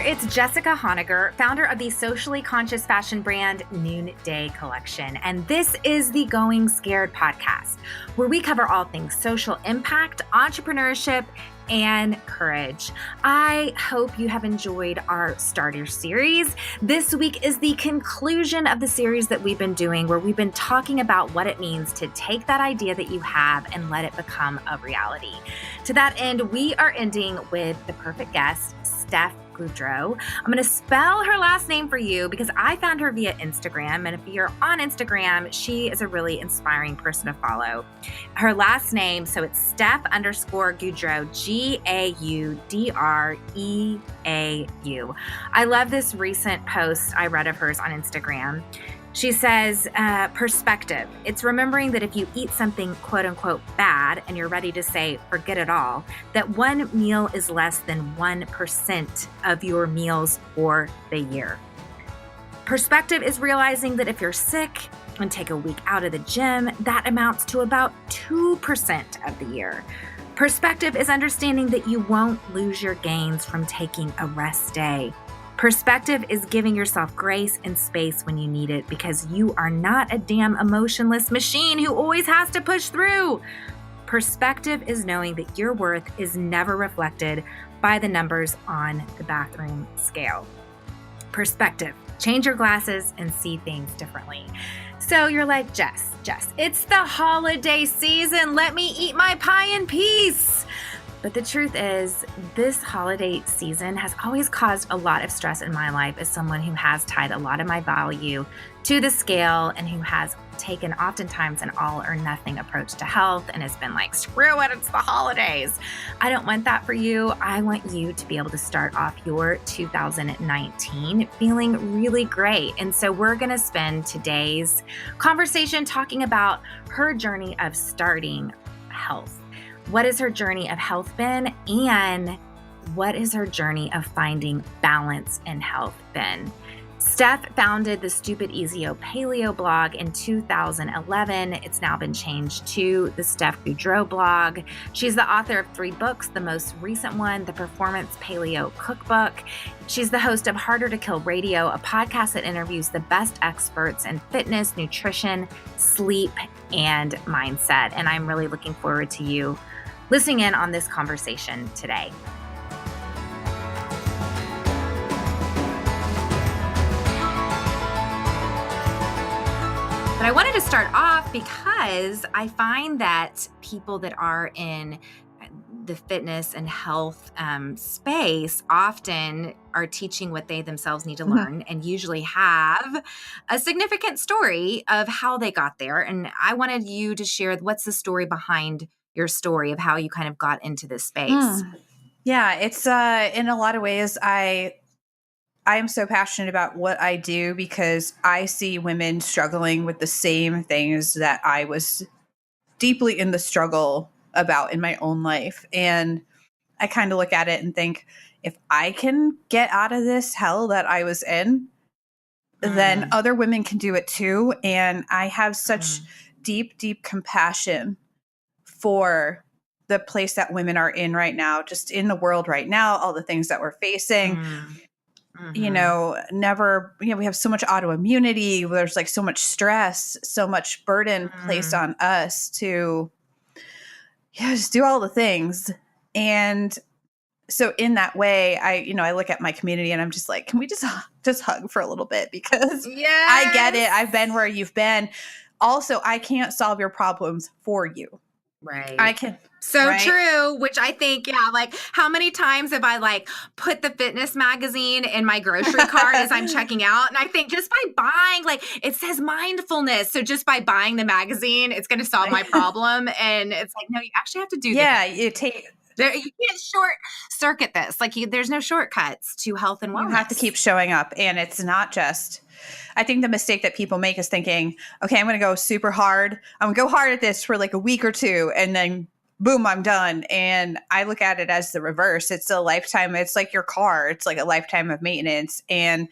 it's Jessica Honegger, founder of the socially conscious fashion brand Noonday Collection. And this is the Going Scared podcast, where we cover all things social impact, entrepreneurship, and courage. I hope you have enjoyed our starter series. This week is the conclusion of the series that we've been doing, where we've been talking about what it means to take that idea that you have and let it become a reality. To that end, we are ending with the perfect guest, Steph Gaudreau. I'm going to spell her last name for you because I found her via Instagram. And if you're on Instagram, she is a really inspiring person to follow. Her last name, so it's Steph_Gaudreau, Gaudreau. I love this recent post I read of hers on Instagram. She says, perspective. It's remembering that if you eat something quote unquote bad and you're ready to say, forget it all, that one meal is less than 1% of your meals for the year. Perspective is realizing that if you're sick and take a week out of the gym, that amounts to about 2% of the year. Perspective is understanding that you won't lose your gains from taking a rest day. Perspective is giving yourself grace and space when you need it because you are not a damn emotionless machine who always has to push through. Perspective is knowing that your worth is never reflected by the numbers on the bathroom scale. Perspective. Change your glasses and see things differently. So you're like, Jess, it's the holiday season. Let me eat my pie in peace. But the truth is, this holiday season has always caused a lot of stress in my life as someone who has tied a lot of my value to the scale and who has taken oftentimes an all or nothing approach to health and has been like, screw it, it's the holidays. I don't want that for you. I want you to be able to start off your 2019 feeling really great. And so we're going to spend today's conversation talking about her journey of starting health. What has her journey of health been, and what is her journey of finding balance in health been? Steph founded the Stupid Easy Paleo blog in 2011. It's now been changed to the Steph Gaudreau blog. She's the author of 3 books, the most recent one, The Performance Paleo Cookbook. She's the host of Harder to Kill Radio, a podcast that interviews the best experts in fitness, nutrition, sleep, and mindset. And I'm really looking forward to you listening in on this conversation today. But I wanted to start off because I find that people that are in the fitness and health space often are teaching what they themselves need to learn and usually have a significant story of how they got there. And I wanted you to share what's the story behind your story of how you kind of got into this space. Yeah, it's in a lot of ways, I am so passionate about what I do because I see women struggling with the same things that I was deeply in the struggle about in my own life. And I kind of look at it and think, if I can get out of this hell that I was in, then other women can do it too. And I have such deep, deep compassion for the place that women are in right now, just in the world right now, all the things that we're facing. You know, we have so much autoimmunity. There's like so much stress, so much burden placed on us to just do all the things. And so in that way, I look at my community and I'm just like, can we just hug for a little bit? Because I get it. I've been where you've been. Also, I can't solve your problems for you. Right. I can. So right? true, which I think, like how many times have I like put the fitness magazine in my grocery cart as I'm checking out? And I think just by buying, like it says mindfulness. So just by buying the magazine, it's going to solve my problem. And it's like, no, you actually have to do that. Yeah, you can't short circuit this. Like there's no shortcuts to health and wellness. You have to keep showing up. And it's not just, I think the mistake that people make is thinking, okay, I'm going to go super hard. I'm going to go hard at this for like a week or two. And then boom, I'm done. And I look at it as the reverse. It's a lifetime. It's like your car. It's like a lifetime of maintenance. And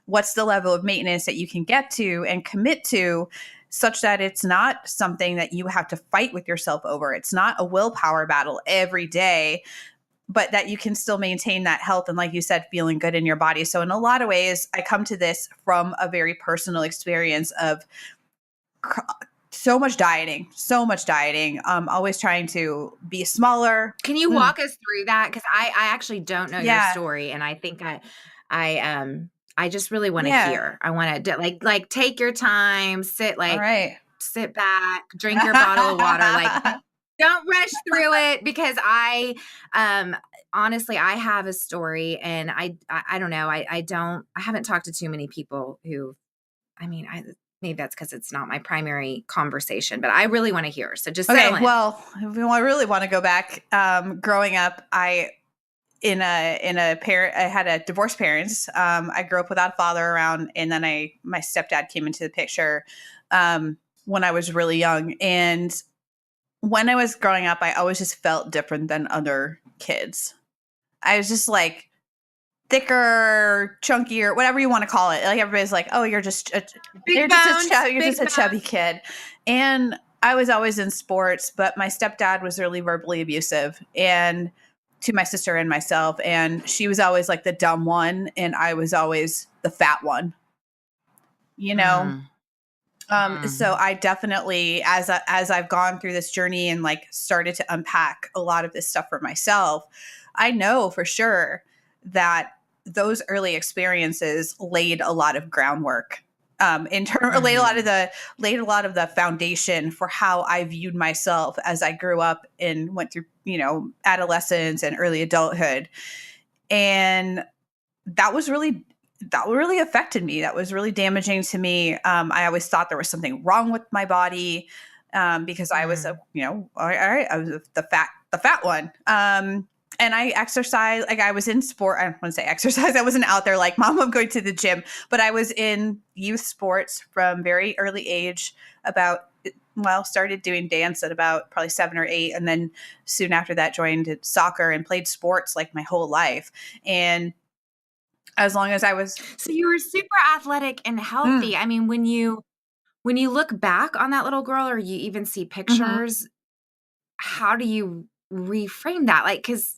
what's the level of maintenance that you can get to and commit to such that it's not something that you have to fight with yourself over. It's not a willpower battle every day, but that you can still maintain that health and, like you said, feeling good in your body. So in a lot of ways, I come to this from a very personal experience of so much dieting, always trying to be smaller. Can you walk us through that? Because I actually don't know your Yeah. story, and I think I just really want to Yeah. hear. I want to like take your time, All right. sit back, drink your bottle of water, like don't rush through it, because I honestly I have a story, and I don't know, I haven't talked to too many people who, I mean, maybe that's because it's not my primary conversation, but I really want to hear. So just settle Okay, in. well, if we really want to go back, growing up, I had a divorced parents. I grew up without a father around, and then my stepdad came into the picture when I was really young. And when I was growing up, I always just felt different than other kids. I was just like thicker, chunkier, whatever you want to call it. Like everybody's like, "Oh, you're just a chubby kid," and I was always in sports, but my stepdad was really verbally abusive and to my sister and myself, and she was always like the dumb one, and I was always the fat one. You know. So I definitely, as I've gone through this journey and like started to unpack a lot of this stuff for myself, I know for sure that those early experiences laid a lot of groundwork. Laid a lot of the foundation for how I viewed myself as I grew up and went through, adolescence and early adulthood. And that really affected me. That was really damaging to me. I always thought there was something wrong with my body because I was all right, I was the fat one. And I exercised, like I was in sport. I don't want to say exercise. I wasn't out there like, Mom, I'm going to the gym, but I was in youth sports from very early age. Started doing dance at about probably 7 or 8. And then soon after that joined soccer and played sports like my whole life. And as long as I was. So you were super athletic and healthy. I mean, when you look back on that little girl, or you even see pictures, how do you reframe that? Like, because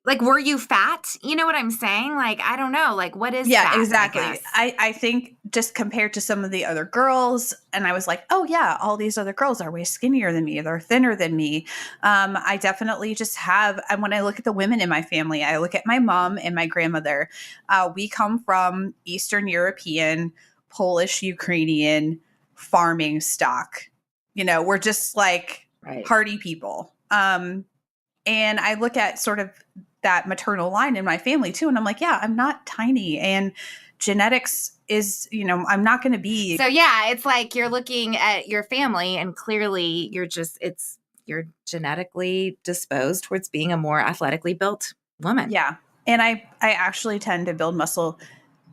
like, were you fat? You know what I'm saying? Like, I don't know. Like, what is fat, Exactly. I guess? I think just compared to some of the other girls, and I was like, oh yeah, all these other girls are way skinnier than me. They're thinner than me. I definitely just have, and when I look at the women in my family, I look at my mom and my grandmother. We come from Eastern European, Polish, Ukrainian farming stock. We're just like hardy people. And I look at sort of that maternal line in my family too. And I'm like, yeah, I'm not tiny. And genetics is, I'm not going to be. So yeah, it's like you're looking at your family and clearly you're genetically disposed towards being a more athletically built woman. Yeah. And I actually tend to build muscle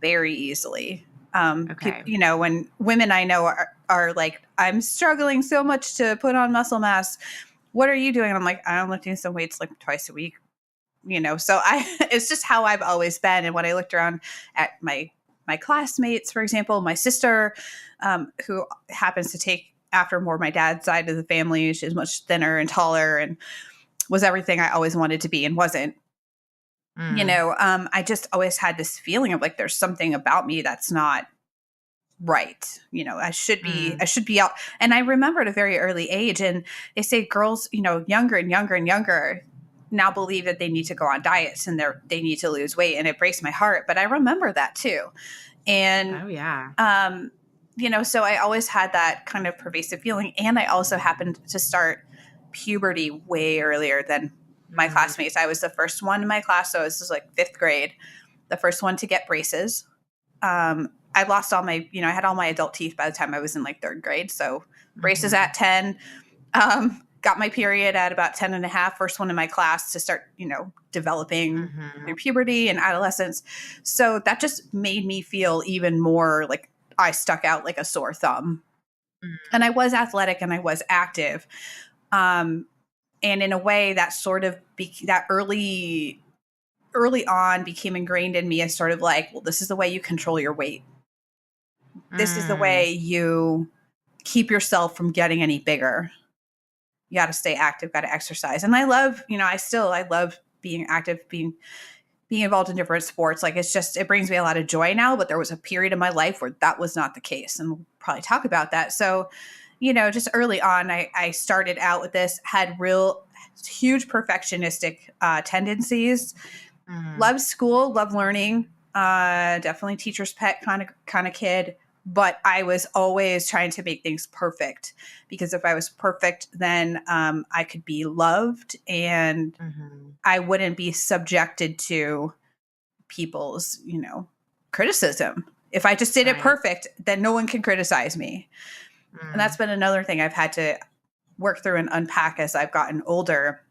very easily. Okay. When women I know are like, I'm struggling so much to put on muscle mass. What are you doing? And I'm like, I'm lifting some weights like twice a week. So it's just how I've always been. And when I looked around at my classmates, for example, my sister, who happens to take after more my dad's side of the family, she's much thinner and taller and was everything I always wanted to be and wasn't. I just always had this feeling of like, there's something about me that's not right. I should be out. And I remember at a very early age, and they say girls, younger and younger and younger now believe that they need to go on diets and they need to lose weight. And it breaks my heart, but I remember that too. And, oh yeah. So I always had that kind of pervasive feeling. And I also happened to start puberty way earlier than my classmates. I was the first one in my class. So this is like 5th grade, the first one to get braces. I lost all my, I had all my adult teeth by the time I was in like 3rd grade. So braces at 10, got my period at about 10 and a half, first one in my class to start, developing through puberty and adolescence. So that just made me feel even more like I stuck out like a sore thumb. And I was athletic and I was active. And in a way that sort of that early on became ingrained in me as sort of like, well, this is the way you control your weight. This is the way you keep yourself from getting any bigger. You got to stay active, got to exercise. And I love, I love being active, being involved in different sports. Like it brings me a lot of joy now, but there was a period in my life where that was not the case. And we'll probably talk about that. So, just early on, I started out with this, had real huge perfectionistic tendencies, loved school, loved learning, definitely teacher's pet kind of kid. But I was always trying to make things perfect, because if I was perfect, then I could be loved and I wouldn't be subjected to people's, criticism. If I just did it perfect, then no one can criticize me. And that's been another thing I've had to work through and unpack as I've gotten older,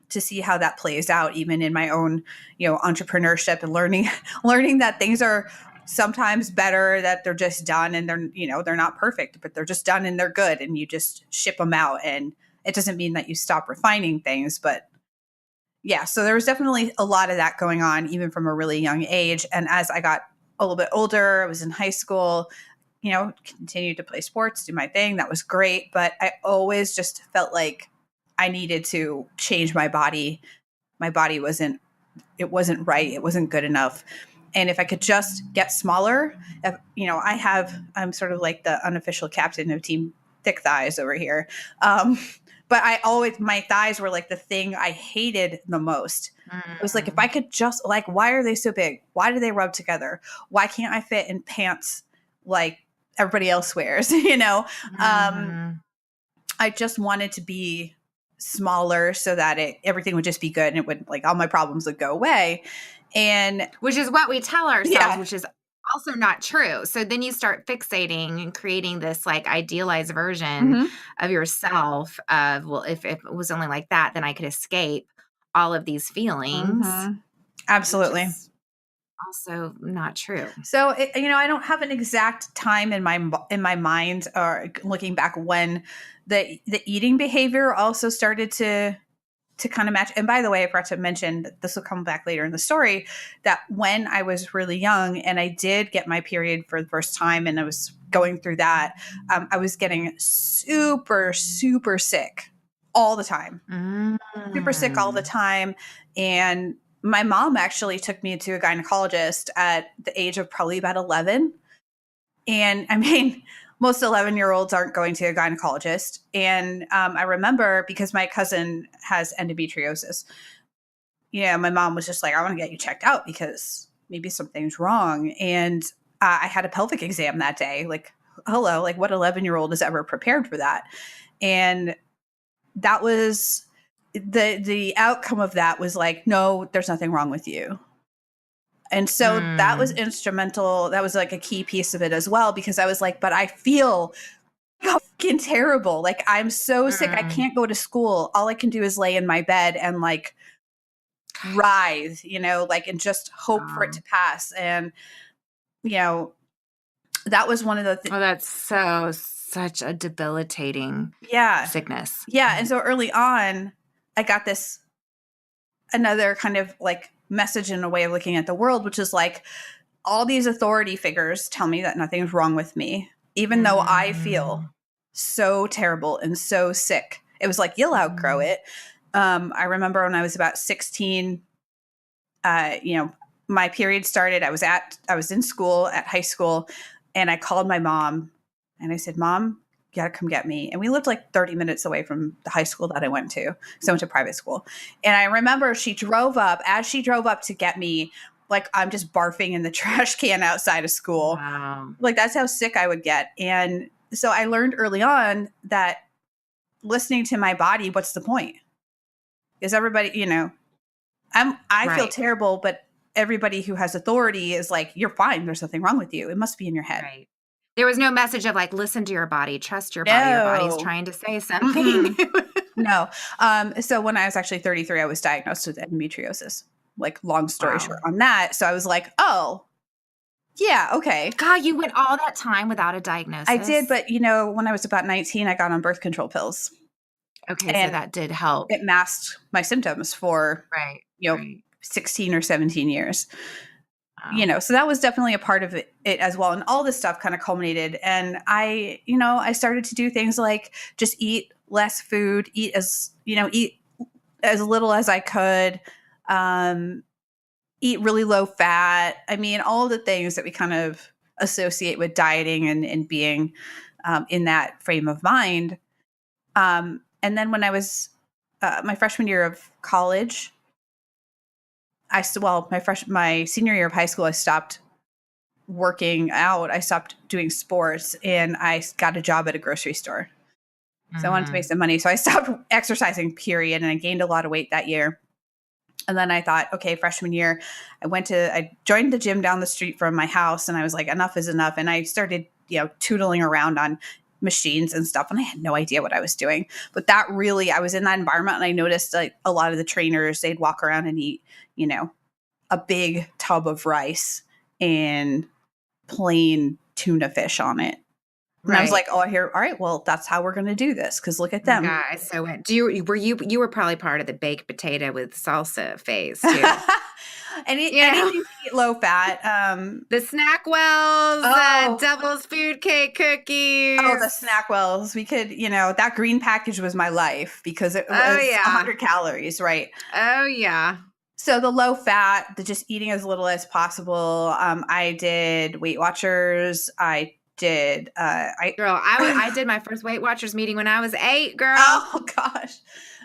to see how that plays out even in my own, entrepreneurship, and learning that things are sometimes better, that they're just done and they're not perfect, but they're just done and they're good, and you just ship them out. And it doesn't mean that you stop refining things, but yeah, so there was definitely a lot of that going on, even from a really young age. And as I got a little bit older, I was in high school, continued to play sports, do my thing. That was great. But I always just felt like I needed to change my body. My body wasn't right. It wasn't good enough. And if I could just get smaller, I'm sort of like the unofficial captain of Team Thick Thighs over here. But my thighs were like the thing I hated the most. It was like, if I could just, like, why are they so big? Why do they rub together? Why can't I fit in pants like everybody else wears? I just wanted to be smaller so that everything would just be good, and it would, like, all my problems would go away. And which is what we tell ourselves, which is also not true. So then you start fixating and creating this like idealized version of yourself of, well, if it was only like that, then I could escape all of these feelings. Absolutely. Also not true. So, I don't have an exact time in my mind, or looking back, when the eating behavior also started to kind of match. And by the way, I forgot to mention that this will come back later in the story, that when I was really young and I did get my period for the first time, and I was going through that, I was getting super, super sick all the time, super sick all the time. And my mom actually took me to a gynecologist at the age of probably about 11. And I mean, most 11-year-olds aren't going to a gynecologist. And I remember, because my cousin has endometriosis, my mom was just like, I want to get you checked out because maybe something's wrong. And I had a pelvic exam that day. Like, hello, like, what 11-year-old is ever prepared for that? And that was the outcome of that, was like, no, there's nothing wrong with you. And so that was instrumental. That was like a key piece of it as well, because I was like, but I feel fucking terrible. Like, I'm so sick. I can't go to school. All I can do is lay in my bed and like writhe, and just hope for it to pass. And, that was one of the things. Oh, that's such a debilitating sickness. Yeah. And so early on, I got another kind of like message and a way of looking at the world, which is like, all these authority figures tell me that nothing's wrong with me, even though I feel so terrible and so sick. It was like, you'll outgrow it. I remember when I was about 16, my period started. I was in school at high school, and I called my mom and I said, Mom, you gotta come get me. And we lived like 30 minutes away from the high school that I went to. So I went to private school. And I remember as she drove up to get me, like, I'm just barfing in the trash can outside of school. Wow. Like, that's how sick I would get. And so I learned early on that listening to my body, what's the point? Because everybody, I feel terrible, but everybody who has authority is like, you're fine. There's nothing wrong with you. It must be in your head. Right. There was no message of like, listen to your body, trust your body. Your body's trying to say something. No. So when I was actually 33, I was diagnosed with endometriosis. Like, long story short on that. So I was like, oh, yeah, okay. God, you went all that time without a diagnosis. I did. But, when I was about 19, I got on birth control pills. Okay, and so that did help. It masked my symptoms for, 16 or 17 years. Wow. So that was definitely a part of it as well. And all this stuff kind of culminated. And I started to do things like just eat less food, eat as little as I could. eat really low fat. I mean, all the things that we kind of associate with dieting and being in that frame of mind. And then when I was my freshman year of college, my senior year of high school, I stopped working out. I stopped doing sports, and I got a job at a grocery store. So I wanted to make some money. So I stopped exercising, period, and I gained a lot of weight that year. And then I thought, okay, freshman year, I joined the gym down the street from my house, and I was like, enough is enough. And I started, tootling around on machines and stuff, and I had no idea what I was doing. But that really, I was in that environment, and I noticed like a lot of the trainers, they'd walk around and eat, a big tub of rice and plain tuna fish on it. And I was like, all right, well, that's how we're going to do this. Cause look at them. Guys, so you were probably part of the baked potato with salsa phase too. Anything to eat low fat. The Snackwells, Devil's Food Cake cookies. Oh, the Snackwells. We could, that green package was my life because it was 100 calories, right? Oh yeah. So the low fat, the just eating as little as possible. I did Weight Watchers. I did. I did my first Weight Watchers meeting when I was 8, girl. Oh gosh.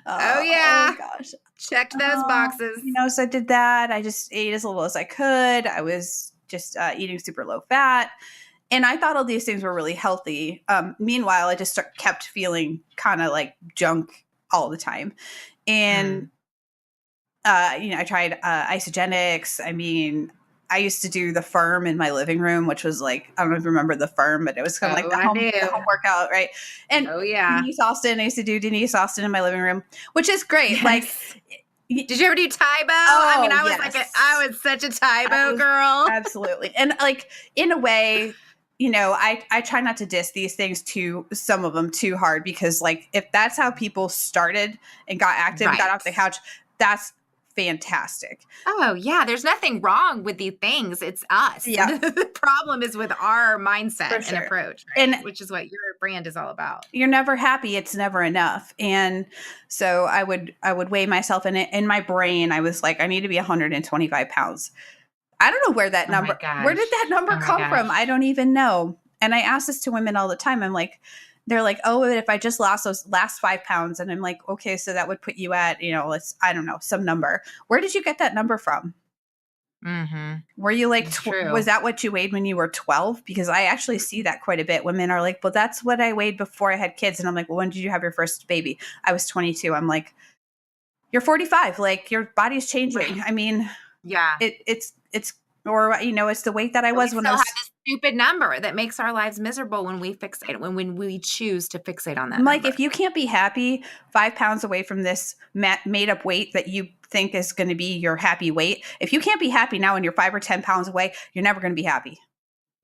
Oh yeah. Oh gosh. Checked those boxes. So I did that. I just ate as little as I could. I was just eating super low fat. And I thought all these things were really healthy. Meanwhile, I just kept feeling kind of like junk all the time. And, I tried isogenics. I mean, I used to do the firm in my living room, which was like, I don't know if you remember the firm, but it was kind of like the home workout, right? And Denise Austin, I used to do Denise Austin in my living room, which is great. Yes. Like, did you ever do Taibo? I was such a Taibo girl. Absolutely. And like, in a way, I try not to diss these things some of them too hard, because like, if that's how people started and got active, got off the couch, that's fantastic. Oh yeah, there's nothing wrong with these things. It's us. Yeah. The problem is with our mindset and approach, right? And which is what your brand is all about. You're never happy. It's never enough. And so I would weigh myself in my brain. I was like, I need to be 125 pounds. I don't know where that number, where did that number come from? I don't even know. And I ask this to women all the time. I'm like, they're like, oh, if I just lost those last 5 pounds. And I'm like, okay, so that would put you at, I don't know, some number. Where did you get that number from? Mm-hmm. Were you like, was that what you weighed when you were 12? Because I actually see that quite a bit. Women are like, well, that's what I weighed before I had kids. And I'm like, well, when did you have your first baby? I was 22. I'm like, you're 45. Like, your body's changing. Right. I mean, yeah, it's the weight that I was when I was. Have this stupid number that makes our lives miserable when we fixate, when we choose to fixate on that. I'm like, if you can't be happy 5 pounds away from this made up weight that you think is going to be your happy weight, if you can't be happy now and you're 5 or 10 pounds away, you're never going to be happy.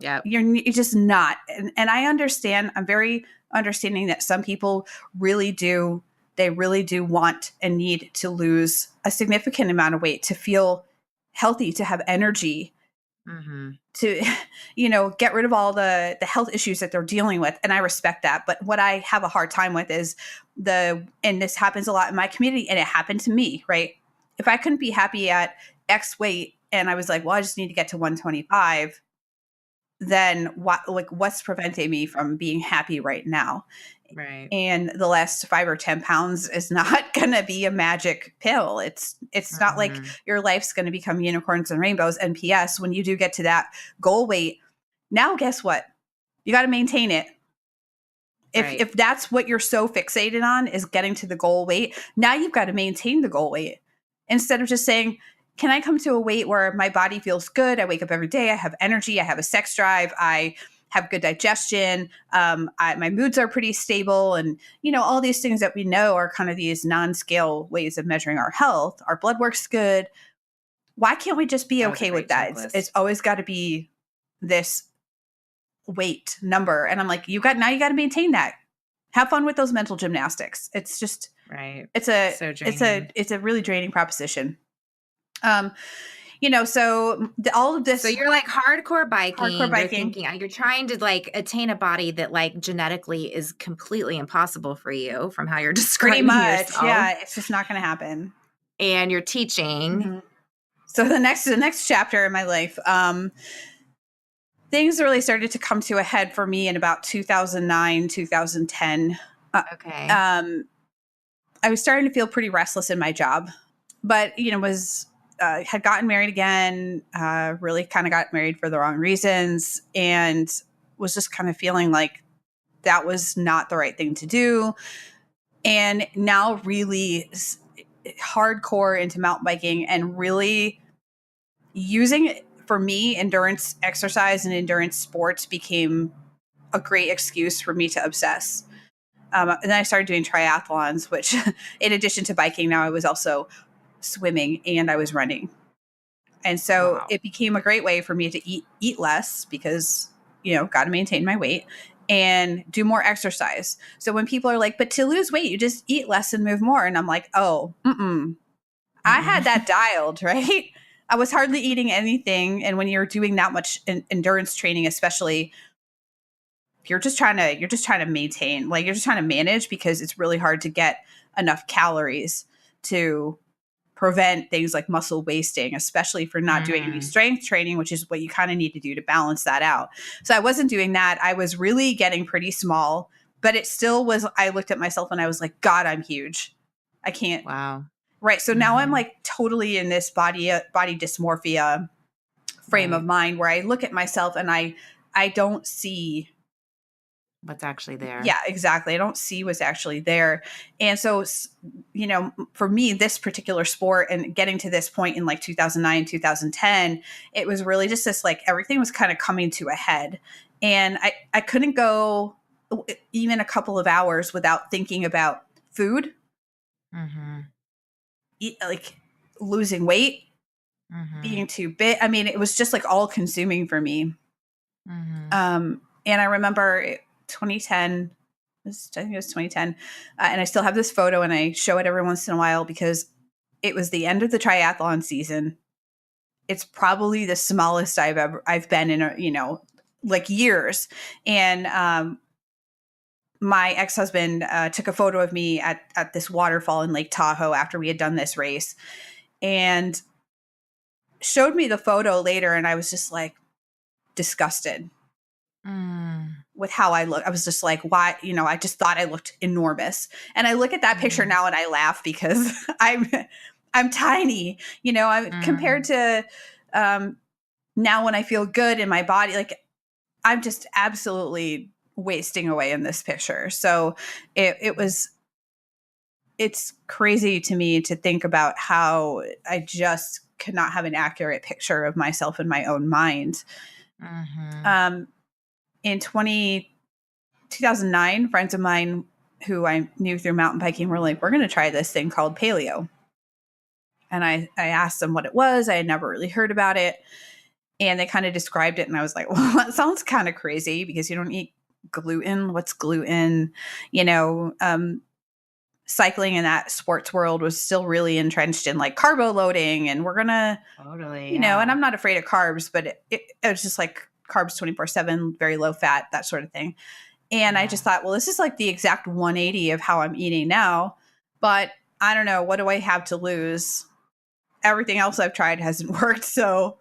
Yeah, you're just not. And I understand. I'm very understanding that some people really do. They really do want and need to lose a significant amount of weight to feel healthy, to have energy, to, get rid of all the health issues that they're dealing with. And I respect that. But what I have a hard time with is and this happens a lot in my community, and it happened to me, right? If I couldn't be happy at X weight and I was like, well, I just need to get to 125, then what's preventing me from being happy right now? Right. And the last 5 or 10 pounds is not going to be a magic pill. It's not like your life's going to become unicorns and rainbows. And P.S., when you do get to that goal weight, now guess what? You got to maintain it. If that's what you're so fixated on, is getting to the goal weight, now you've got to maintain the goal weight instead of just saying, can I come to a weight where my body feels good? I wake up every day. I have energy. I have a sex drive. I have good digestion. My moods are pretty stable. And, all these things that we know are kind of these non-scale ways of measuring our health. Our blood work's good. Why can't we just be okay with that? It's always got to be this weight number. And I'm like, you got to maintain that. Have fun with those mental gymnastics. It's just, it's a really draining proposition. So all of this. So you're like hardcore biking. You're trying to like attain a body that like genetically is completely impossible for you from how you're describing pretty much. yourself. Yeah, it's just not going to happen. and you're teaching. Mhm. So the next chapter in my life, things really started to come to a head for me in about 2009, 2010. Okay. I was starting to feel pretty restless in my job, but was had gotten married again. Really kind of got married for the wrong reasons, and was just kind of feeling like that was not the right thing to do. And now, really hardcore into mountain biking and really using it. For me, endurance exercise and endurance sports became a great excuse for me to obsess. And then I started doing triathlons, which, in addition to biking, now I was also swimming and I was running. And so Wow. it became a great way for me to eat less because, got to maintain my weight and do more exercise. So when people are like, but to lose weight, you just eat less and move more. And I'm like, oh, I had that dialed, right? I was hardly eating anything. And when you're doing that much endurance training, especially, you're just trying to maintain, like you're just trying to manage because it's really hard to get enough calories to prevent things like muscle wasting, especially if you're not doing any strength training, which is what you kind of need to do to balance that out. So I wasn't doing that. I was really getting pretty small, but it still was. I looked at myself and I was like, God, I'm huge. I can't. Wow. Right. So now I'm like totally in this body dysmorphia frame of mind where I look at myself and I don't see what's actually there. Yeah, exactly. I don't see what's actually there. And so, for me, this particular sport and getting to this point in like 2009, 2010, it was really just this, like, everything was kind of coming to a head. And I couldn't go even a couple of hours without thinking about food, like losing weight, being too big. I mean, it was just like all consuming for me. And I remember 2010, I think it was 2010, and I still have this photo and I show it every once in a while because it was the end of the triathlon season. It's probably the smallest I've been in, like years. And my ex-husband took a photo of me at this waterfall in Lake Tahoe after we had done this race and showed me the photo later. And I was just like disgusted with how I look. I was just like, why? I just thought I looked enormous. And I look at that picture now and I laugh because I'm tiny, I'm compared to now when I feel good in my body, like I'm just absolutely wasting away in this picture. So it's crazy to me to think about how I just could not have an accurate picture of myself in my own mind. In 2009, friends of mine who I knew through mountain biking were like, we're going to try this thing called paleo. And I asked them what it was. I had never really heard about it. And they kind of described it. And I was like, well, that sounds kind of crazy because you don't eat gluten. What's gluten? Cycling in that sports world was still really entrenched in like carbo loading. And we're going to, and I'm not afraid of carbs, but it was just like carbs 24/7, very low fat, that sort of thing. And I just thought, well, this is like the exact 180 of how I'm eating now. But I don't know. What do I have to lose? Everything else I've tried hasn't worked. So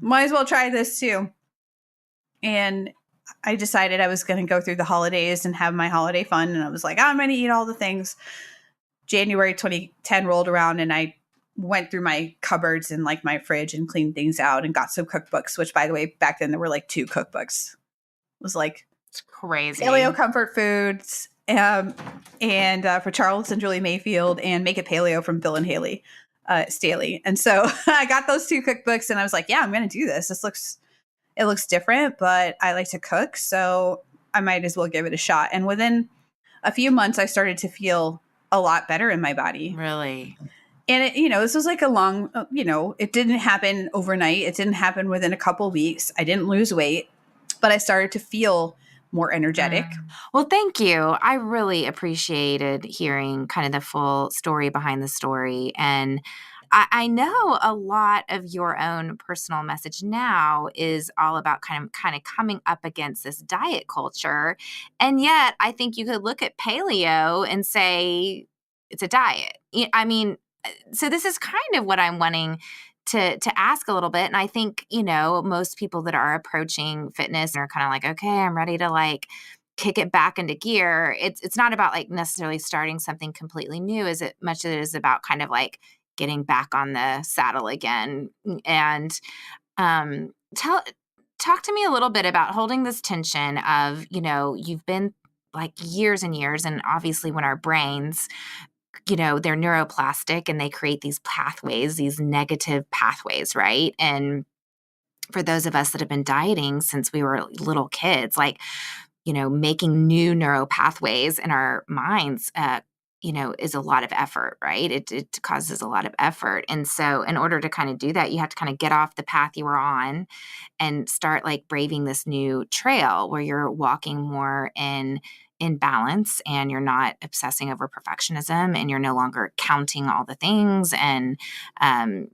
might as well try this too. And I decided I was going to go through the holidays and have my holiday fun. And I was like, I'm going to eat all the things. January 2010 rolled around and I went through my cupboards and like my fridge and cleaned things out and got some cookbooks, which, by the way, back then there were like 2 cookbooks. It was like, it's crazy. Paleo Comfort Foods, and for Charles and Julie Mayfield, and Make It Paleo from Bill and Haley Staley. And so I got those 2 cookbooks and I was like, yeah, I'm going to do this. It looks different, but I like to cook, so I might as well give it a shot. And within a few months, I started to feel a lot better in my body. Really? And this was like a long, it didn't happen overnight. It didn't happen within a couple weeks. I didn't lose weight, but I started to feel more energetic. Well, thank you. I really appreciated hearing kind of the full story behind the story. And I know a lot of your own personal message now is all about kind of coming up against this diet culture. And yet I think you could look at paleo and say it's a diet. I mean, so this is kind of what I'm wanting to ask a little bit. And I think, most people that are approaching fitness are kind of like, okay, I'm ready to like kick it back into gear. It's not about like necessarily starting something completely new as it much as it is about kind of like getting back on the saddle again. And talk to me a little bit about holding this tension of, you've been like years and years, and obviously when our brains, they're neuroplastic and they create these pathways, these negative pathways, right? And for those of us that have been dieting since we were little kids, like, making new neural pathways in our minds, is a lot of effort, right? It causes a lot of effort. And so in order to kind of do that, you have to kind of get off the path you were on and start like braving this new trail where you're walking more in balance, and you're not obsessing over perfectionism, and you're no longer counting all the things, and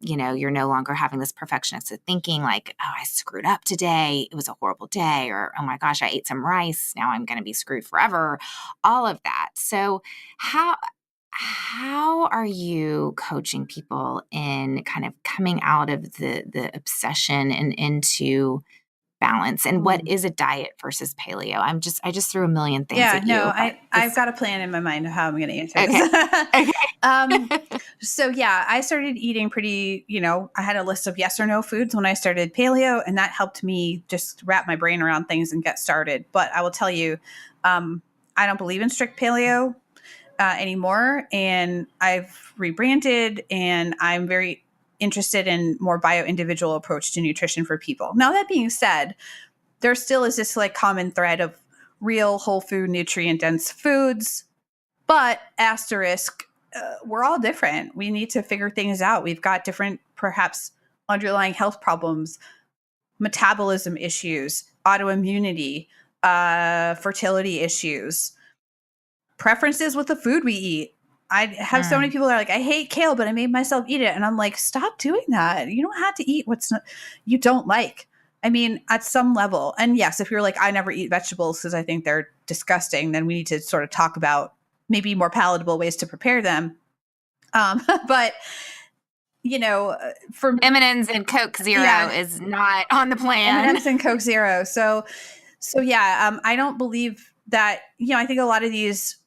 you're no longer having this perfectionistic thinking like, oh, I screwed up today, it was a horrible day, or oh my gosh, I ate some rice, now I'm going to be screwed forever, all of that. So how are you coaching people in kind of coming out of the obsession and into balance? And what is a diet versus paleo? I just threw a million things Yeah, at no, you. I've got a plan in my mind of how I'm going to answer Okay. this. Okay. So yeah, I started eating pretty, I had a list of yes or no foods when I started paleo, and that helped me just wrap my brain around things and get started. But I will tell you, I don't believe in strict paleo anymore, and I've rebranded, and I'm very interested in more bio-individual approach to nutrition for people. Now, that being said, there still is this like common thread of real whole food, nutrient dense foods, but asterisk, we're all different. We need to figure things out. We've got different, perhaps, underlying health problems, metabolism issues, autoimmunity, fertility issues, preferences with the food we eat. I have so many people that are like, I hate kale, but I made myself eat it. And I'm like, stop doing that. You don't have to eat what's not, you don't like. I mean, at some level. And yes, if you're like, I never eat vegetables because I think they're disgusting, then we need to sort of talk about maybe more palatable ways to prepare them. But, for M&M's and Coke Zero is not on the plan. M&M's and Coke Zero. So yeah, I don't believe that, I think a lot of these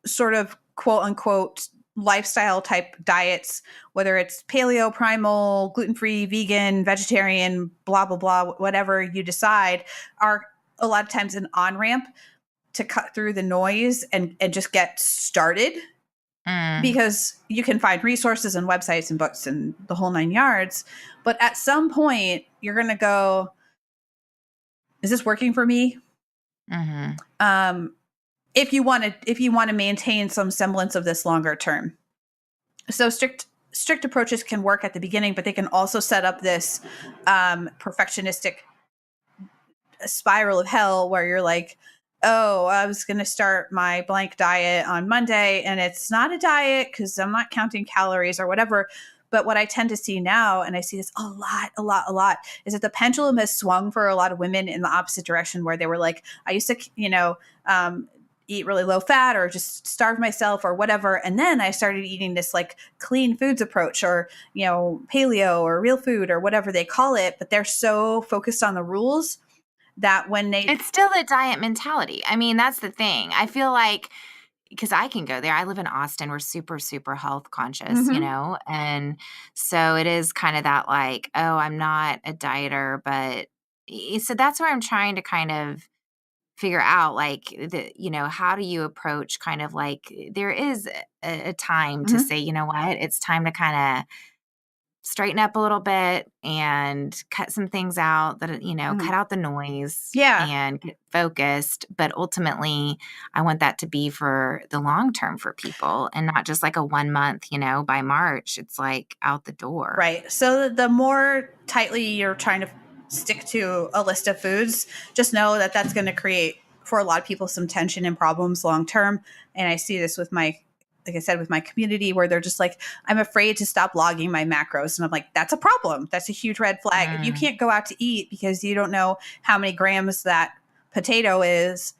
sort of quote unquote lifestyle type diets, whether it's paleo, primal, gluten-free, vegan, vegetarian, blah, blah, blah, whatever you decide, are a lot of times an on-ramp to cut through the noise and just get started. Because you can find resources and websites and books and the whole 9 yards. But at some point, you're going to go, is this working for me? If you want to maintain some semblance of this longer term. So strict approaches can work at the beginning, but they can also set up this perfectionistic spiral of hell where you're like, oh, I was going to start my blank diet on Monday, and it's not a diet because I'm not counting calories or whatever. But what I tend to see now, and I see this a lot, is that the pendulum has swung for a lot of women in the opposite direction, where they were like, I used to, eat really low fat or just starve myself or whatever. And then I started eating this like clean foods approach, or, paleo or real food or whatever they call it. But they're so focused on the rules that when it's still the diet mentality. I mean, that's the thing. I feel like, because I can go there. I live in Austin. We're super, super health conscious, and so it is kind of that like, oh, I'm not a dieter, but so that's where I'm trying to kind of figure out like how do you approach kind of like there is a time to say, you know what, it's time to kind of straighten up a little bit and cut some things out that, cut out the noise and get focused. But ultimately, I want that to be for the long term for people and not just like a 1 month, by March, it's like out the door. Right. So the more tightly you're trying to stick to a list of foods, just know that that's going to create for a lot of people some tension and problems long term. And I see this with like I said, with my community, where they're just like, I'm afraid to stop logging my macros. And I'm like, that's a problem. That's a huge red flag. If you can't go out to eat because you don't know how many grams that potato is,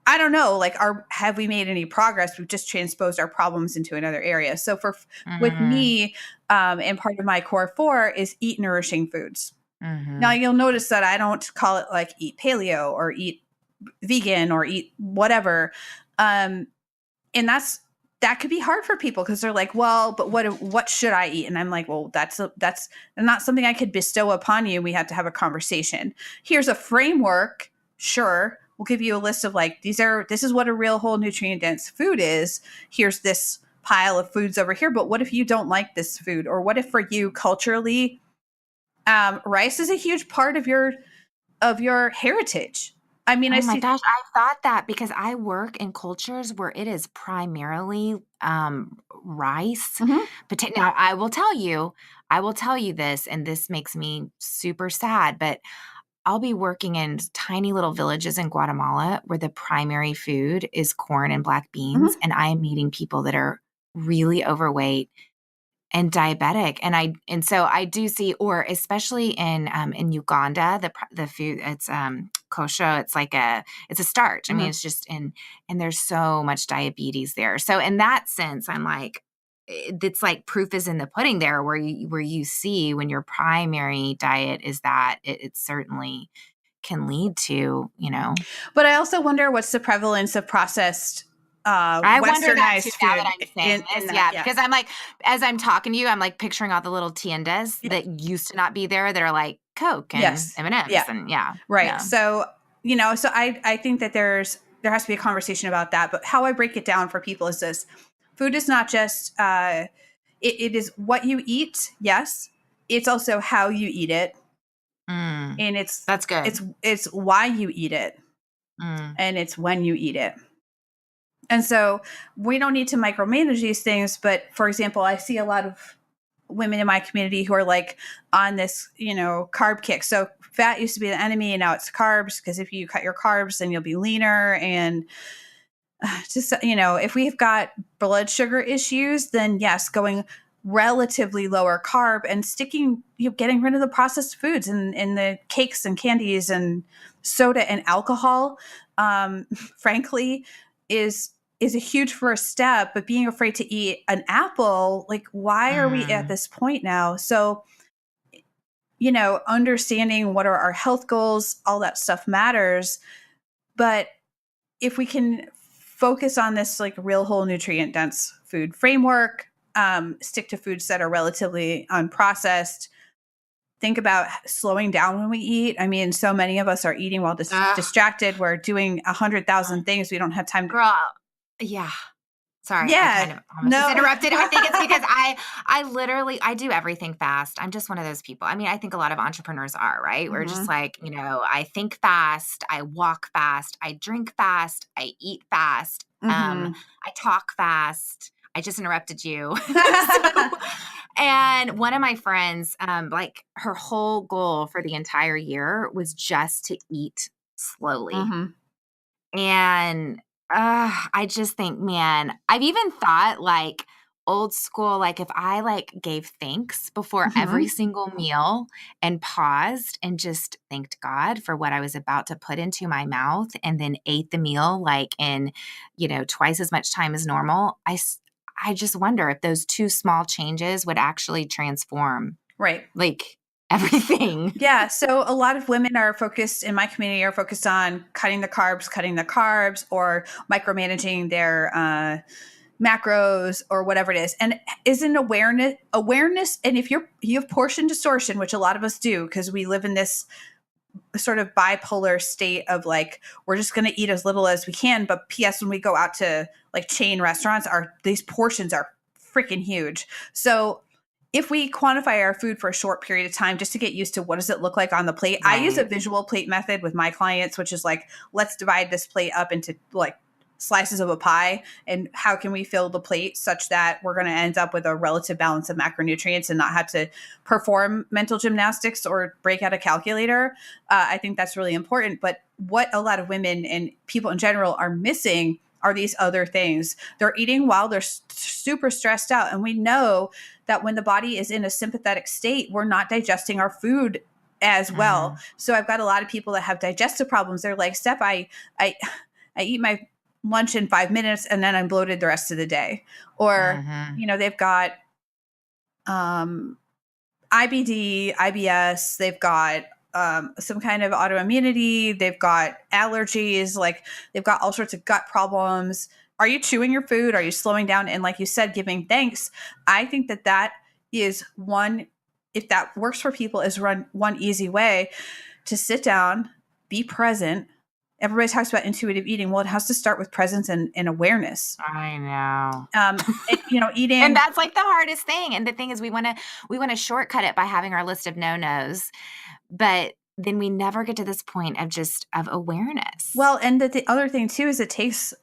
I don't know, like, have we made any progress? We've just transposed our problems into another area. So with Mm, me, and part of my core 4 is eat nourishing foods. Now mm-hmm. you'll notice that I don't call it like eat paleo or eat vegan or eat whatever. Um, and that could be hard for people because they're like, well, but what should I eat? And I'm like, well, that's not something I could bestow upon you. We have to have a conversation. Here's a framework. Sure, we'll give you a list of like this is what a real whole nutrient dense food is. Here's this pile of foods over here. But what if you don't like this food? Or what if for you culturally, rice is a huge part of your heritage. I mean, I Oh my see. gosh, I thought that because I work in cultures where it is primarily rice. Mhm, Now, I will tell you this, and this makes me super sad, but I'll be working in tiny little villages in Guatemala where the primary food is corn and black beans, mhm, and I am meeting people that are really overweight and diabetic, and so I do see, or especially in Uganda, the food, it's kosher, it's a starch. I mean, mhm. it's just and there's so much diabetes there. So in that sense, I'm like, it's like proof is in the pudding there, where you see when your primary diet is that it certainly can lead to, But I also wonder what's the prevalence of processed, I wonder that too westernized now that food I'm saying in this. that. Yeah, Yeah. because I'm like, as I'm talking to you, I'm like picturing all the little tiendas Yeah. that used to not be there that are like Coke and Yes. M&Ms and Yeah. M's and yeah, Right. yeah. So, so I think that there has to be a conversation about that. But how I break it down for people is this: food is not just it is what you eat. Yes, it's also how you eat it, Mm, and that's good. it's why you eat it, Mm, and it's when you eat it. And so we don't need to micromanage these things. But for example, I see a lot of women in my community who are like on this, carb kick. So fat used to be the enemy and now it's carbs because if you cut your carbs, then you'll be leaner. And just, if we've got blood sugar issues, then yes, going relatively lower carb and sticking, getting rid of the processed foods and the cakes and candies and soda and alcohol, frankly, is is a huge first step. But being afraid to eat an apple, like, why are we at mm, this point now? So, understanding what are our health goals, all that stuff matters. But if we can focus on this like real whole nutrient dense food framework, stick to foods that are relatively unprocessed, think about slowing down when we eat. I mean, so many of us are eating while ugh, distracted. We're doing 100,000 things. We don't have time to. girl, yeah. Sorry, I Yeah. kind of almost just No. interrupted. I think it's because I literally I do everything fast. I'm just one of those people. I mean, I think a lot of entrepreneurs are, right? We're just Mhm. like, I think fast, I walk fast, I drink fast, I eat fast, Mhm. I talk fast. I just interrupted you. So, and one of my friends, like her whole goal for the entire year was just to eat slowly. Mhm. And, I just think, man, I've even thought, like, old school, like, if I, like, gave thanks before every Mhm. single meal and paused and just thanked God for what I was about to put into my mouth and then ate the meal, like, in, twice as much time as normal, I just wonder if those 2 small changes would actually transform, Right. like, everything. Yeah, so a lot of women are focused in my community are focused on cutting the carbs, or micromanaging their macros or whatever it is. And isn't awareness, and if you have portion distortion, which a lot of us do because we live in this sort of bipolar state of like we're just going to eat as little as we can, but ps when we go out to like chain restaurants, these portions are freaking huge. So if we quantify our food for a short period of time just to get used to what does it look like on the plate. I use a Right. visual plate method with my clients, which is like, let's divide this plate up into like slices of a pie, and how can we fill the plate such that we're going to end up with a relative balance of macronutrients and not have to perform mental gymnastics or break out a calculator. I think that's really important. But what a lot of women and people in general are missing are these other things. They're eating while they're super stressed out. And we know that when the body is in a sympathetic state, we're not digesting our food as well. Mm, So I've got a lot of people that have digestive problems. They're like, Steph, I I eat my lunch in 5 minutes and then I'm bloated the rest of the day. Or, Mhm. they've got IBD, IBS, they've got some kind of autoimmunity, they've got allergies, like they've got all sorts of gut problems. Are you chewing your food? Are you slowing down? And like you said, giving thanks. I think that is one, if that works for people, is one easy way to sit down, be present. Everybody talks about intuitive eating. Well, it has to start with presence and awareness. I know. And Eating. that's like the hardest thing. And the thing is we want to shortcut it by having our list of no-nos, but then we never get to this point of awareness. Well, and the other thing too is it takes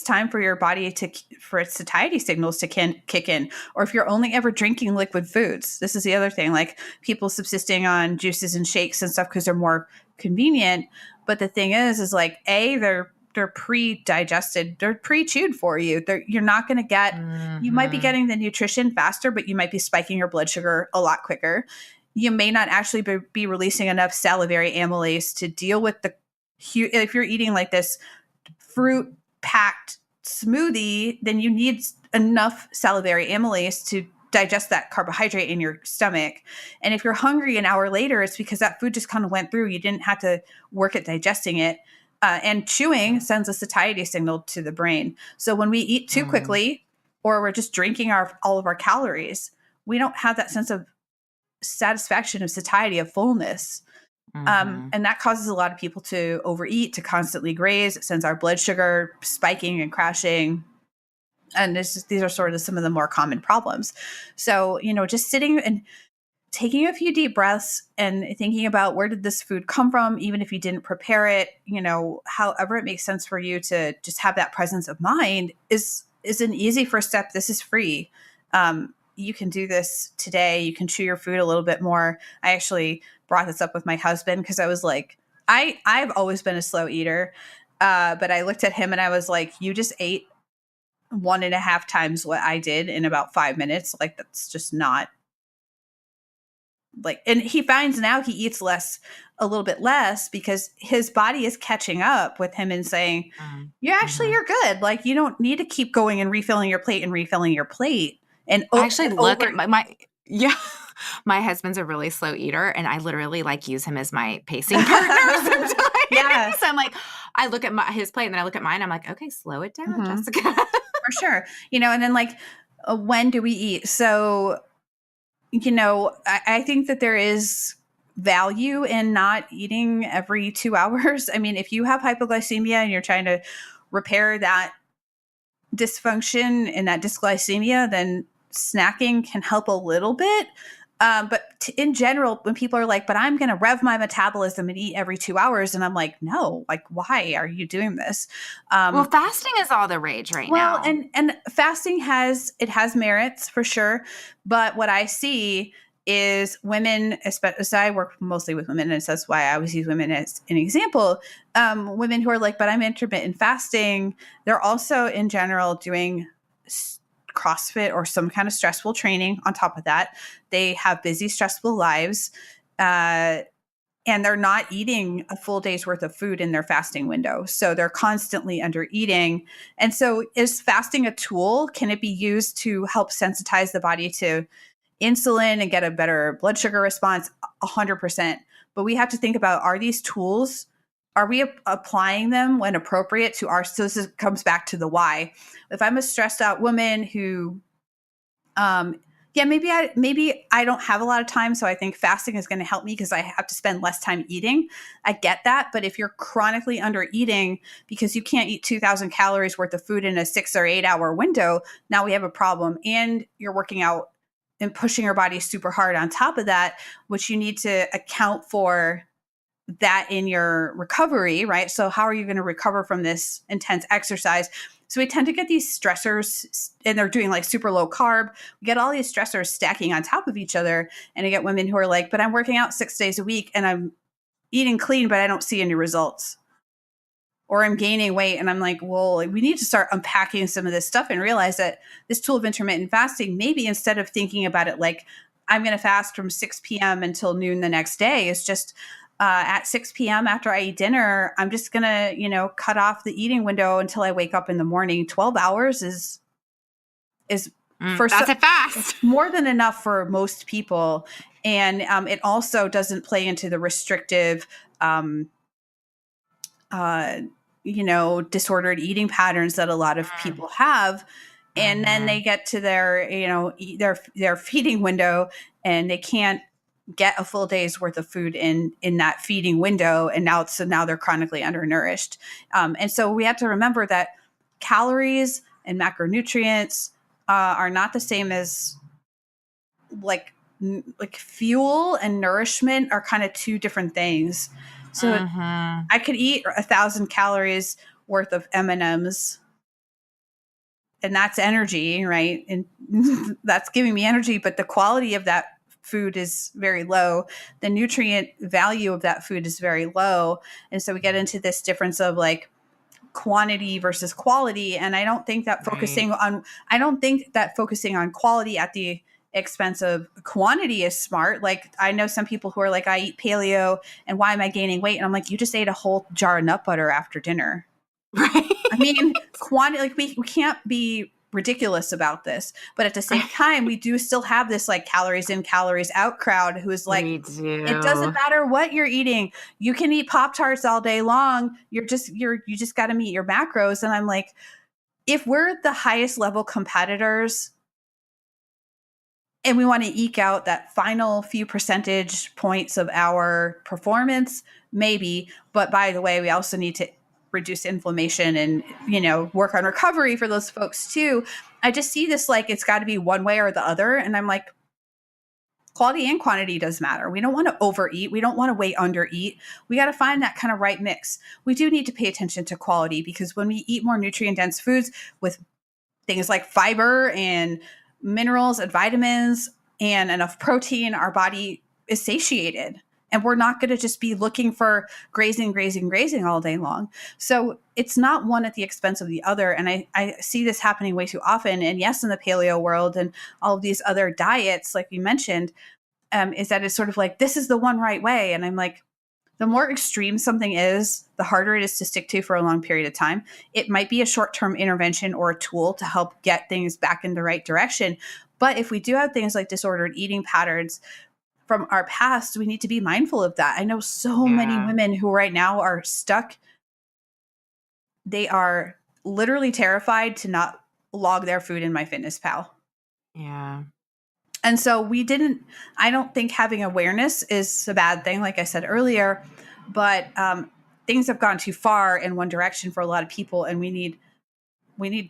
time for your body for its satiety signals to kick in. Or if you're only ever drinking liquid foods, this is the other thing, like people subsisting on juices and shakes and stuff because they're more convenient. But the thing is like, they're pre-digested, they're pre-chewed for you. You're not going to get, you might be getting the nutrition faster, but you might be spiking your blood sugar a lot quicker. You may not actually be releasing enough salivary amylase to deal with if you're eating like this fruit packed smoothie, then you need enough salivary amylase to digest that carbohydrate in your stomach. And if you're hungry an hour later, it's because that food just kind of went through. You didn't have to work at digesting it. And chewing sends a satiety signal to the brain. So when we eat too quickly, or we're just drinking all of our calories, we don't have that sense of satisfaction, of satiety, of fullness. And that causes a lot of people to overeat, to constantly graze. It sends our blood sugar spiking and crashing. And these are sort of some of the more common problems. So, just sitting and taking a few deep breaths and thinking about, where did this food come from, even if you didn't prepare it, however it makes sense for you to just have that presence of mind is an easy first step. This is free. You can do this today. You can chew your food a little bit more. I actually brought this up with my husband because I was like, I've always been a slow eater. But I looked at him and I was like, you just ate 1.5 times what I did in about 5 minutes. Like, that's just not like, and he finds now he eats a little bit less because his body is catching up with him and saying, you're good. Like, you don't need to keep going and refilling your plate and refilling your plate. And I actually look at my husband's a really slow eater, and I literally like use him as my pacing partner sometimes. Yeah. So I'm like, I look at his plate and then I look at mine. I'm like, okay, slow it down, Jessica. For sure. And then like, when do we eat? So, I think that there is value in not eating every 2 hours. I mean, if you have hypoglycemia and you're trying to repair that dysfunction and that dysglycemia, then snacking can help a little bit. But in general, when people are like, but I'm going to rev my metabolism and eat every 2 hours. And I'm like, no, like, why are you doing this? Well, fasting is all the rage right now. Well, and fasting has merits for sure. But what I see is women, especially, I work mostly with women, and that's why I always use women as an example. Women who are like, but I'm intermittent fasting. They're also in general doing CrossFit or some kind of stressful training on top of that. They have busy, stressful lives. And they're not eating a full day's worth of food in their fasting window. So they're constantly under eating. And so is fasting a tool? Can it be used to help sensitize the body to insulin and get a better blood sugar response? 100%. But we have to think about, are these tools, are we applying them when appropriate to our, so this comes back to the why. If I'm a stressed out woman who, maybe I don't have a lot of time, so I think fasting is going to help me because I have to spend less time eating. I get that. But if you're chronically under eating because you can't eat 2,000 calories worth of food in a 6 or 8 hour window, now we have a problem. And you're working out and pushing your body super hard on top of that, which you need to account for that in your recovery, right? So how are you going to recover from this intense exercise? So we tend to get these stressors, and they're doing like super low carb. We get all these stressors stacking on top of each other. And I get women who are like, but I'm working out 6 days a week and I'm eating clean, but I don't see any results. Or I'm gaining weight. And I'm like, well, we need to start unpacking some of this stuff and realize that this tool of intermittent fasting, maybe instead of thinking about it like I'm going to fast from 6 p.m. until noon the next day, is just at 6 p.m. after I eat dinner, I'm just going to, cut off the eating window until I wake up in the morning. 12 hours is That's a fast. more than enough for most people. And it also doesn't play into the restrictive, disordered eating patterns that a lot of people have. And then they get to their, their feeding window, and they can't get a full day's worth of food in that feeding window. And now they're chronically undernourished. And so we have to remember that calories and macronutrients are not the same as like fuel and nourishment are kind of two different things. So I could eat 1,000 calories worth of M&Ms, and that's energy, right? And that's giving me energy, but the quality of that food is very low. The nutrient value of that food is very low. And so we get into this difference of like quantity versus quality. And I don't think that focusing on quality at the expense of quantity is smart. Like, I know some people who are like, I eat paleo and why am I gaining weight? And I'm like, you just ate a whole jar of nut butter after dinner. Right. I mean, quantity, like we can't be ridiculous about this, but at the same time, we do still have this like calories in, calories out crowd who is like, it doesn't matter what you're eating. You can eat Pop-Tarts all day long. You just got to meet your macros. And I'm like, if we're the highest level competitors and we want to eke out that final few percentage points of our performance, maybe. But by the way, we also need to reduce inflammation and, work on recovery for those folks too. I just see this like it's got to be one way or the other. And I'm like, quality and quantity does matter. We don't want to overeat. We don't want to way undereat. We got to find that kind of right mix. We do need to pay attention to quality, because when we eat more nutrient dense foods with things like fiber and minerals and vitamins and enough protein, our body is satiated. And we're not going to just be looking for grazing all day long. So it's not one at the expense of the other. And I see this happening way too often. And yes, in the paleo world and all of these other diets, like you mentioned, is that it's sort of like, this is the one right way. And I'm like, the more extreme something is, the harder it is to stick to for a long period of time. It might be a short-term intervention or a tool to help get things back in the right direction. But if we do have things like disordered eating patterns from our past, we need to be mindful of that. I know so many women who right now are stuck. They are literally terrified to not log their food in MyFitnessPal. Yeah. And so I don't think having awareness is a bad thing, like I said earlier, but things have gone too far in one direction for a lot of people. And we need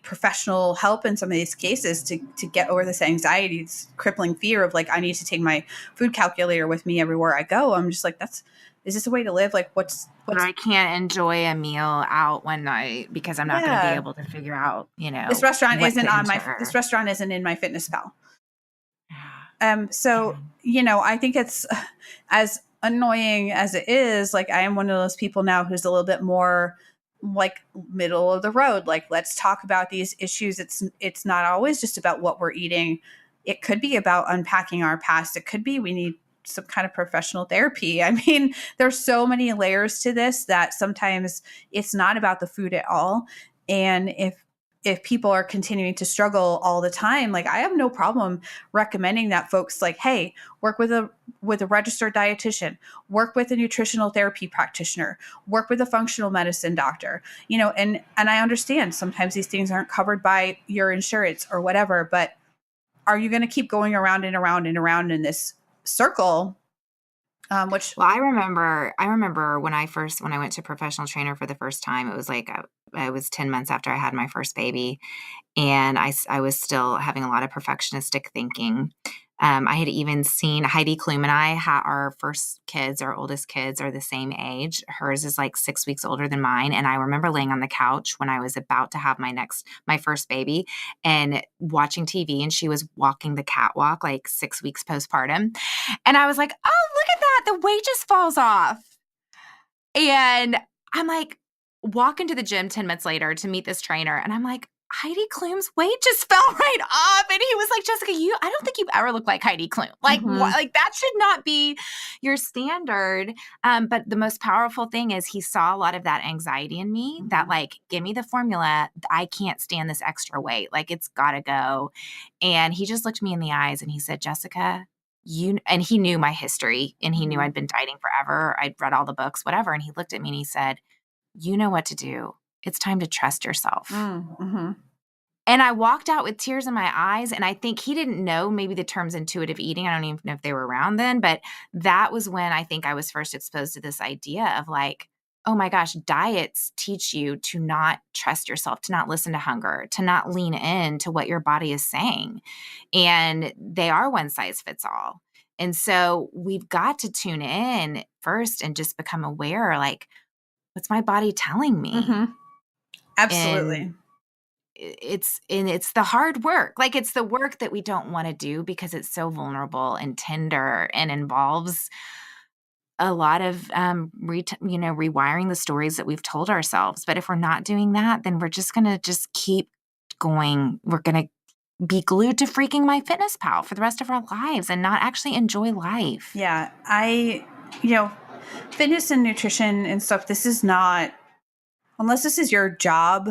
professional help in some of these cases to get over this anxiety, this crippling fear of like, I need to take my food calculator with me everywhere I go. I'm just like, is this a way to live? Like, what's I can't enjoy a meal out one night because I'm not going to be able to figure out, this restaurant isn't in MyFitnessPal. So, I think it's as annoying as it is. Like, I am one of those people now who's a little bit more like middle of the road. Like, let's talk about these issues. It's not always just about what we're eating. It could be about unpacking our past. It could be we need some kind of professional therapy. I mean, there's so many layers to this that sometimes it's not about the food at all. And if people are continuing to struggle all the time, like, I have no problem recommending that folks like, hey, work with a registered dietitian, work with a nutritional therapy practitioner, work with a functional medicine doctor, and I understand sometimes these things aren't covered by your insurance or whatever, but are you going to keep going around and around and around in this circle? Well, I remember when I went to professional trainer for the first time, it was like, it was 10 months after I had my first baby. And I was still having a lot of perfectionistic thinking. I had even seen Heidi Klum and I our oldest kids are the same age. Hers is like 6 weeks older than mine. And I remember laying on the couch when I was about to have my first baby and watching TV, and she was walking the catwalk like 6 weeks postpartum. And I was like, oh, look at that. The weight just falls off. And I'm like, walk into the gym 10 minutes later to meet this trainer. And I'm like, Heidi Klum's weight just fell right off. And he was like, Jessica, I don't think you've ever looked like Heidi Klum. Like, like that should not be your standard. But the most powerful thing is he saw a lot of that anxiety in me that like, give me the formula. I can't stand this extra weight. Like it's gotta go. And he just looked me in the eyes and he said, Jessica, and he knew my history and he knew I'd been dieting forever. I'd read all the books, whatever. And he looked at me and he said, you know what to do. It's time to trust yourself. And I walked out with tears in my eyes. And I think he didn't know maybe the terms intuitive eating. I don't even know if they were around then, but that was when I think I was first exposed to this idea of like, oh my gosh, diets teach you to not trust yourself, to not listen to hunger, to not lean in to what your body is saying. And they are one size fits all. And so we've got to tune in first and just become aware, like, what's my body telling me? Absolutely. And it's the hard work. Like it's the work that we don't want to do because it's so vulnerable and tender and involves a lot of rewiring the stories that we've told ourselves. But if we're not doing that, then we're just going to just keep going. We're going to be glued to freaking MyFitnessPal for the rest of our lives and not actually enjoy life. Yeah. Fitness and nutrition and stuff, this is not, unless this is your job,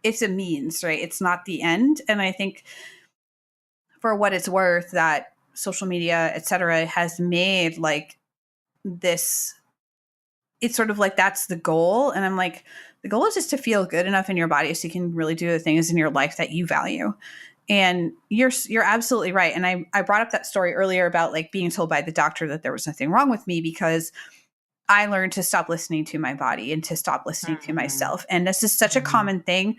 it's a means, right? It's not the end. And I think for what it's worth, that social media, et cetera, has made like this, it's sort of like that's the goal. And I'm like, the goal is just to feel good enough in your body so you can really do the things in your life that you value. And you're absolutely right. And I brought up that story earlier about like being told by the doctor that there was nothing wrong with me because I learned to stop listening to my body and to stop listening to myself. And this is such a common thing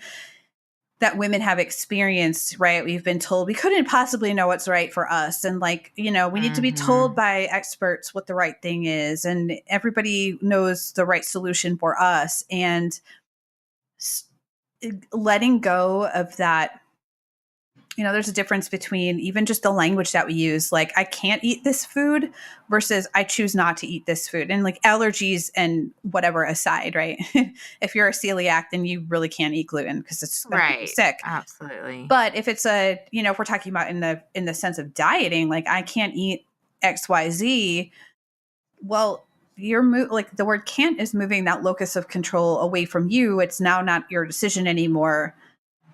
that women have experienced, right? We've been told we couldn't possibly know what's right for us. And like, we need to be told by experts what the right thing is. And everybody knows the right solution for us. And letting go of that, there's a difference between even just the language that we use. Like, I can't eat this food versus I choose not to eat this food. And like allergies and whatever aside, right? If you're a celiac, then you really can't eat gluten because it's going to make you sick. Absolutely. But if it's if we're talking about in the sense of dieting, like I can't eat XYZ, well, like the word can't is moving that locus of control away from you. It's now not your decision anymore.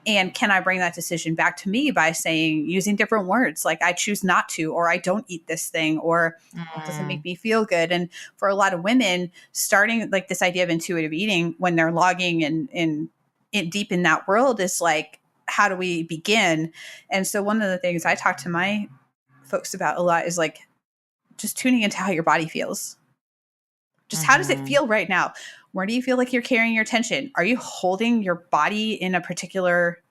And can I bring that decision back to me by using different words like I choose not to, or I don't eat this thing, or it doesn't make me feel good. And for a lot of women, starting like this idea of intuitive eating when they're logging and deep in that world is like, how do we begin? And so one of the things I talk to my folks about a lot is like just tuning into how your body feels. Just how does it feel right now? Where do you feel like you're carrying your tension? Are you holding your body in a particular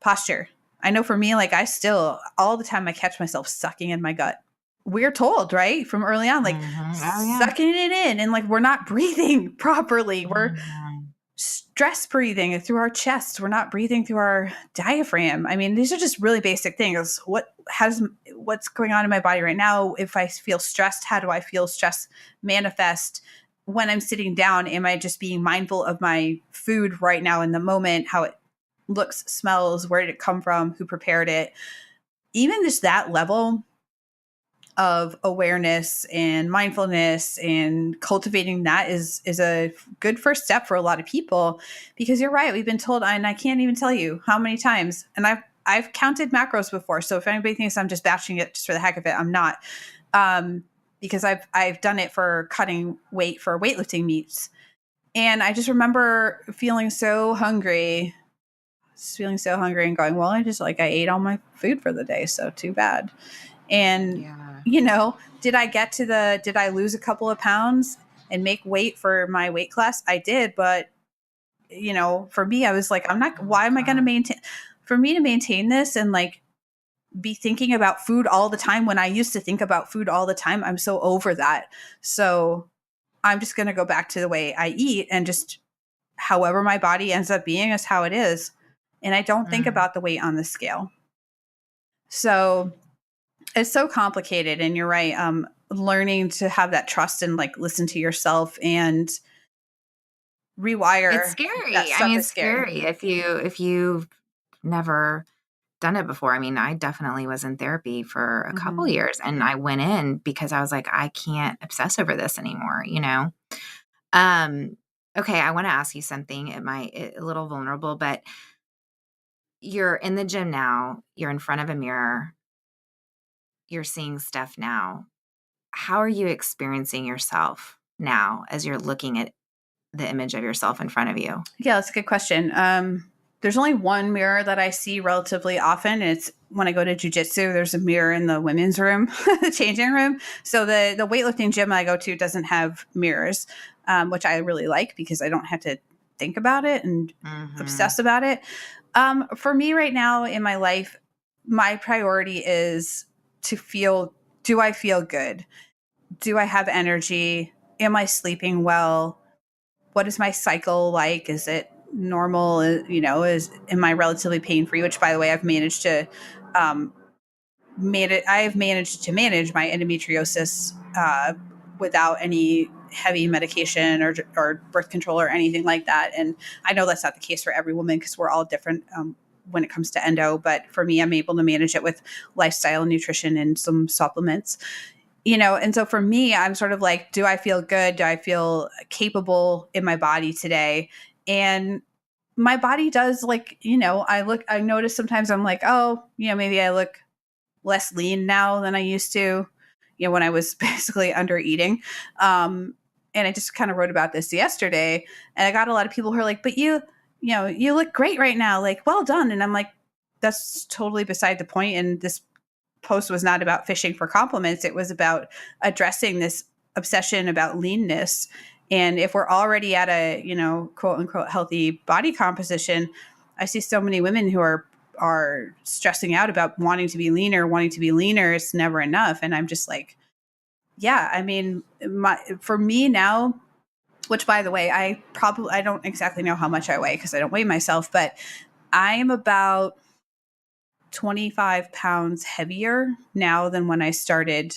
posture? I know for me, like I still, all the time I catch myself sucking in my gut. We're told, right? From early on, like sucking it in and like we're not breathing properly. We're stress breathing through our chest. We're not breathing through our diaphragm. I mean, these are just really basic things. What's going on in my body right now? If I feel stressed, how do I feel stress manifest? When I'm sitting down, am I just being mindful of my food right now in the moment, how it looks, smells, where did it come from, who prepared it? Even just that level of awareness and mindfulness and cultivating that is a good first step for a lot of people, because you're right. We've been told, and I can't even tell you how many times, and I've counted macros before. So if anybody thinks I'm just batching it just for the heck of it, I'm not. Because I've done it for cutting weight for weightlifting meets. And I just remember feeling so hungry and going, well, I ate all my food for the day. So too bad. And, did I lose a couple of pounds and make weight for my weight class? I did. But, for me, I was like, why am I going to maintain this and like be thinking about food all the time when I used to think about food all the time? I'm so over that. So I'm just going to go back to the way I eat, and just however my body ends up being is how it is. And I don't think about the weight on the scale. So it's so complicated. And you're right. Learning to have that trust and like listen to yourself and rewire. It's scary. That I stuff mean, is it's scary if you've never done it before. I mean, I definitely was in therapy for a couple Mhm. years, and I went in because I was like, I can't obsess over this anymore, you know? Um, okay, I want to ask you something. A little vulnerable, but you're in the gym now, you're in front of a mirror, you're seeing stuff now. How are you experiencing yourself now as you're looking at the image of yourself in front of you? Yeah, that's a good question. There's only one mirror that I see relatively often. It's when I go to jujitsu. There's a mirror in the women's room, the changing room. So the weightlifting gym I go to doesn't have mirrors, which I really like because I don't have to think about it and Mhm. obsess about it. For me right now in my life, my priority is to feel. Do I feel good? Do I have energy? Am I sleeping well? What is my cycle like? Is it normal? Am I relatively pain free? Which, by the way, I've managed to um, I've managed to manage my endometriosis without any heavy medication or birth control or anything like that. And I know that's not the case for every woman because we're all different when it comes to endo. But for me, I'm able to manage it with lifestyle and nutrition and some supplements. And so for me, I'm sort of like, do I feel good? Do I feel capable in my body today? And my body does, like, I notice sometimes I'm like, oh, maybe I look less lean now than I used to, when I was basically under eating. And I just kind of wrote about this yesterday, and I got a lot of people who are like, but you look great right now. Like, well done. And I'm like, that's totally beside the point. And this post was not about fishing for compliments. It was about addressing this obsession about leanness. And if we're already at a, quote unquote, healthy body composition, I see so many women who are stressing out about wanting to be leaner. It's never enough. And I'm just like, yeah, I mean, for me now, which by the way, I don't exactly know how much I weigh because I don't weigh myself, but I am about 25 pounds heavier now than when I started.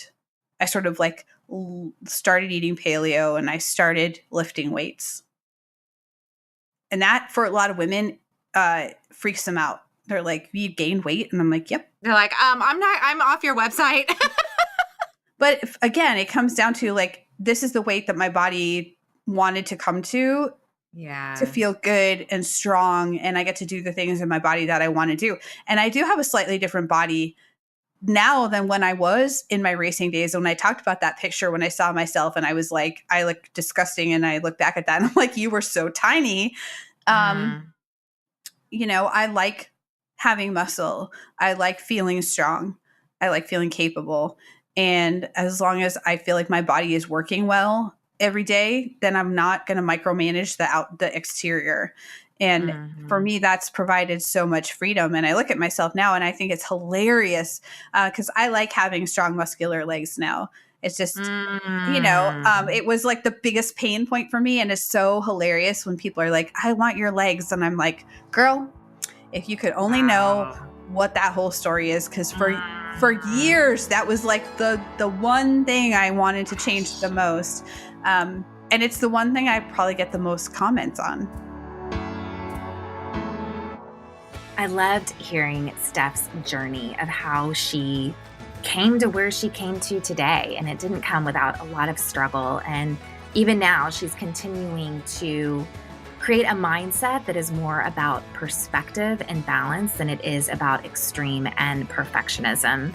I sort of like started eating paleo and I started lifting weights. And that for a lot of women freaks them out. They're like, you gained weight? And I'm like, yep. They're like, I'm off your website. But again, it comes down to like, this is the weight that my body wanted to come to Yeah. feel good and strong. And I get to do the things in my body that I want to do. And I do have a slightly different body now than when I was in my racing days. When I talked about that picture, when I saw myself and I was like, I look disgusting. And I look back at that and I'm like, you were so tiny. Mm. I like having muscle. I like feeling strong. I like feeling capable. And as long as I feel like my body is working well every day, then I'm not going to micromanage the exterior. And for Mhm. me, that's provided so much freedom. And I look at myself now and I think it's hilarious because I like having strong muscular legs now. It's just, Mm. it was like the biggest pain point for me. And it's so hilarious when people are like, I want your legs. And I'm like, girl, if you could only know Wow. what that whole story is. Because for Mhm. years, that was like the one thing I wanted to change the most. And it's the one thing I probably get the most comments on. I loved hearing Steph's journey of how she came to where she came to today. And it didn't come without a lot of struggle. And even now, she's continuing to create a mindset that is more about perspective and balance than it is about extreme and perfectionism.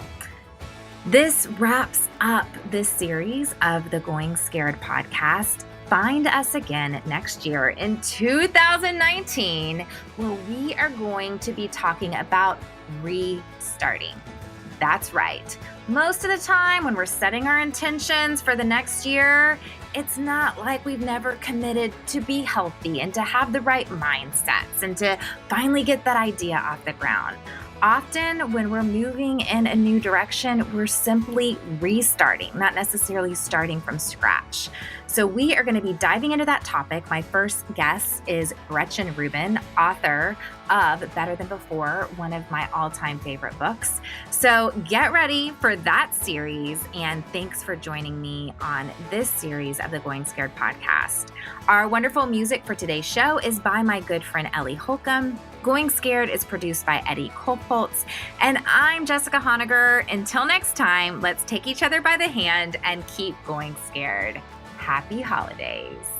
This wraps up this series of the Going Scared podcast. Find us again next year in 2019, where we are going to be talking about restarting. That's right. Most of the time, when we're setting our intentions for the next year, it's not like we've never committed to be healthy and to have the right mindsets and to finally get that idea off the ground. Often, when we're moving in a new direction, we're simply restarting, not necessarily starting from scratch. So we are going to be diving into that topic. My first guest is Gretchen Rubin, author of Better Than Before, one of my all-time favorite books. So get ready for that series, and thanks for joining me on this series of the Going Scared podcast. Our wonderful music for today's show is by my good friend Ellie Holcomb. Going Scared is produced by Eddie Kolpoltz, and I'm Jessica Honegger. Until next time, let's take each other by the hand and keep going scared. Happy holidays.